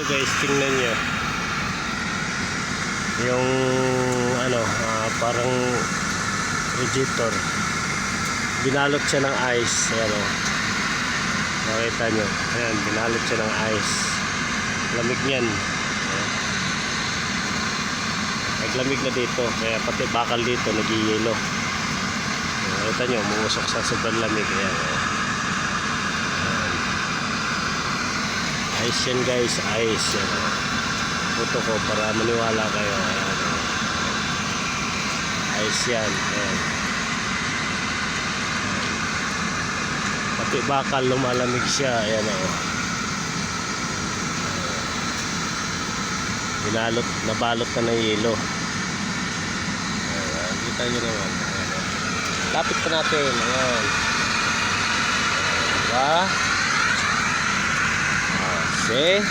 guys, tingnan nyo yung ano, parang radiator, binalot siya ng ice. Ayan o, nakita nyo, ayan, binalot siya ng ice. Lamig niyan, naglamig na dito, kaya pati bakal dito nag-yelo. Nakita nyo, muusok sa sobrang lamig. Ayan, ice yan guys, ice yan. Puto ko para maniwala kayo. Ayan, ice yan. Ayan. Pati bakal lumalamig siya. Ayan o, binalot, nabalot na ng yelo. Ayan, kita nyo naman. Ayan, lapit pa natin. Ayan, diba? See?